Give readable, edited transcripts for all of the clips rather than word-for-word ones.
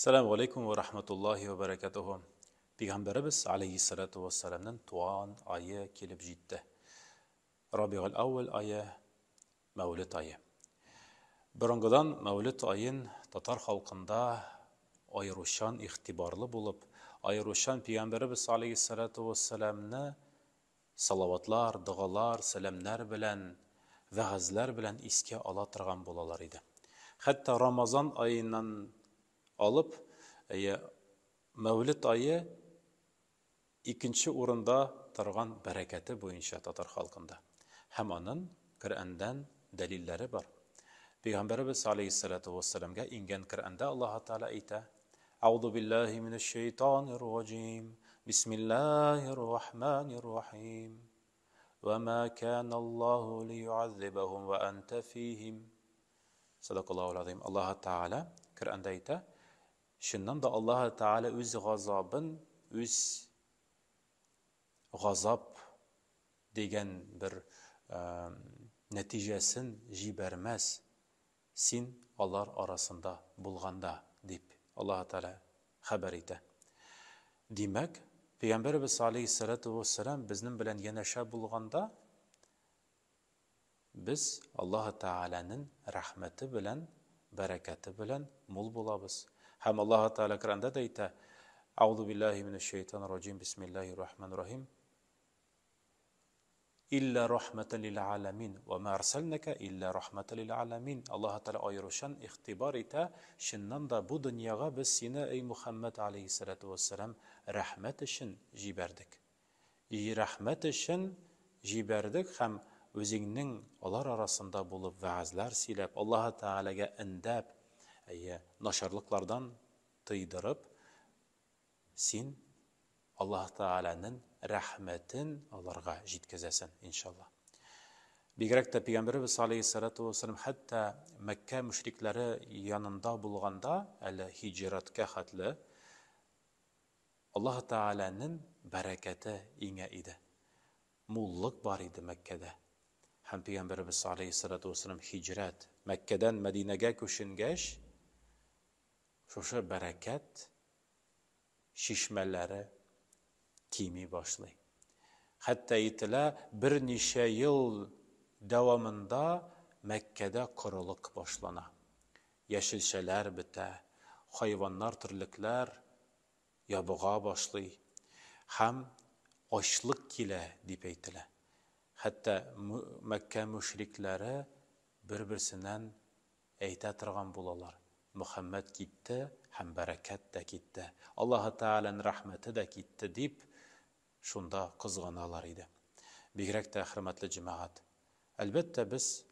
Selamun Aleyküm ve Rahmetullahi ve Berekatuhu. Peygamberimiz Aleyhisselatu Vesselam'ın tuğan ayı kelip jitti. Rabi'ul Avvel ayı, Mevlid ayı. Bırıngıdan Mevlid ayın Tatar halkında ayrışan, ihtibarlı bulup, ayrışan Peygamberimiz Aleyhisselatu Vesselam'ını salavatlar, dualar, selamlar bilen, vaazlar bilen iske alatırgan bolalar idi. Hatta Ramazan ayından alıp, Mevlid ayı ikinci orunda targan bereketi boyunca Tatar halkında. Hem onun Kur'an'dan delilleri var. Peygamberimiz Aleyhisselatu Vesselam'a ingen Kur'an'da Allah Teala ayta: "Euzu billahi mineşşeytanirracim. Bismillahirrahmanirrahim. Ve ma kana Allahu liyuazzibahum ve ente fihim." Sadakallahu azim. Allah Teala Kur'an'da ayta: "Şundan da Allah Teala öz gazabın, öz gazap degen bir neticesin jibermez. Sin Allah arasında bulganda" deyip Allah Teala haber ite. Demek Peygamberimiz Aleyhisselatu Vesselam bizning bilan yanaşa bulganda biz Allah Teala'nın rahmeti bilan, bereketi bilan mul bulabız. Hem Allah Teala Kur'an'da da ayta: "Euzu billahi mineşşeytanirracim. Bismillahirrahmanirrahim. İlla rahmeten lil alamin ve ma arsalnaka illa rahmeten lil alamin." Allah Teala ayrışan ihtibar ite, şundan da bu dünyaya biz seni ey Muhammed Aleyhisselatu Vesselam rahmet için jiberdik. Rahmet için jiberdik hem özünün onlar arasında bulup vaazlar silep Allah Teala'ga indep naşarlıklardan tıydırıp sen Allah Teala'nın rahmetin onlarga jitkezesin inşallah. Bigrak da Peygamberimiz Aleyhisselatu Vesselam hatta Mekke müşrikleri yanında bulganda hicratka hatlı Allah Teala'nın bereketi inge idi. Mulluk var idi Mekke'de. Hem Peygamberimiz Aleyhisselatu Vesselam hicret Mekke'den Medine'ge köşüngeç şu bereket şişmeleri kimi başlay. Hatta itila bir neçe yıl devamında Mekke'de kuruluk başlana. Yeşilçeler bite, hayvanlar türlükler yabuğa başlay. Hem açlık ile deyip eytile. Hatta Mekke müşrikleri birbirsinden eyte tırgan bulalar. Muhammed gitti, hem bereket de gitti. Allah Teala'nın rahmeti de gitti deyip şunda kızganalar idi. Bigrak da hürmetli cemaat. Elbette biz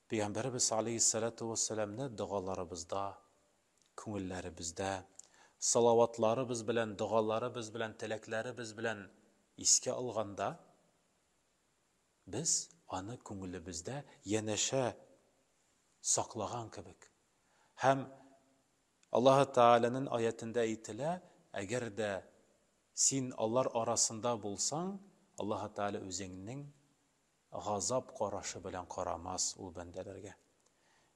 Peygamberimiz Aleyhisselatu Vesselam'ın dualarımızda, künüllerimizde, salavatlarımız bilen, dualarımız bilen, tileklerimiz bilen iske alganda biz onu künülümüzde yeneşe saklagan kibik. Hem Allah Teala'nın ayetinde aytile, eğer de sen Allah arasında bulsan, Allah Teala özünün gazap qaraşı bilen qaramaz ul bendelerge.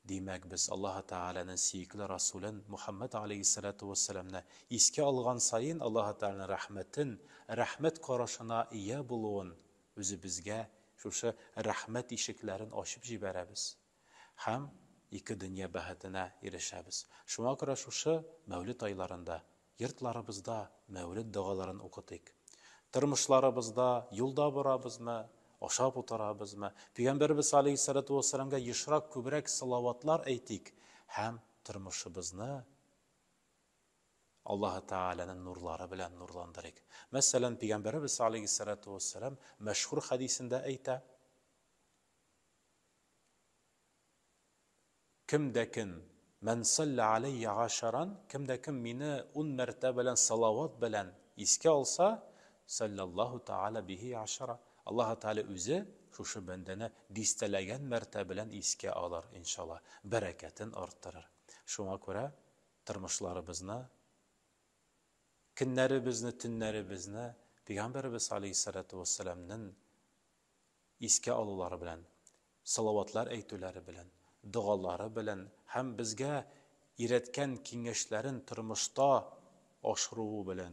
Demek biz Allah Teala'nın siyikli Resulün Muhammed Aleyhisselatu Vesselam'na iske algan sayın Allah Teala'nın rahmet qaraşına iyi buluğun özü bizge şu rahmet işiklerin açıp jiberemiz. Hem iki dünya bahatına erişemiz. Şuna göre şu Mevlid aylarında, yurtlarımızda Mevlid dualarını okutuk. Tırmışlarımızda yolda barabızmı, aşağı oturabızmı? Peygamberimiz Aleyhisselatu Vesselam'a yışrak kübrek salavatlar eytik. Hem tırmışımızını Allah Teala'nın nurları bilen nurlandırık. Mesela Peygamberimiz Aleyhisselatu Vesselam meşhur hadisinde eyta: "Kimdekin men salli aleyye aşaran, kimdekin mini 10 mertebelen salavat bilen iske alsa, sallallahu Teala bihi aşara." Allah Teala özü şu bendene distelegen mertebelen iske alır inşallah. Bereketin arttırır. Şuna göre tırmışlarımızı, günlerimizni, tünlerimizni Peygamberimiz Aleyhisselatu Vesselam'ın iske alıları bilen, salavatlar eytüleri bilen, duaları bilen hem bizge iretken kengişlerin tırmışta aşırığı bilen,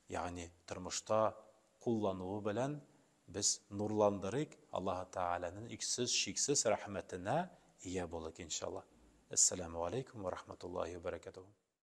yani tırmışta kullanığı bilen biz nurlandırık Allah Teala'nın iksiz şiksiz rahmetine iyi bulduk inşallah. Esselamu Aleyküm ve Rahmetullahi ve Berekatuhu.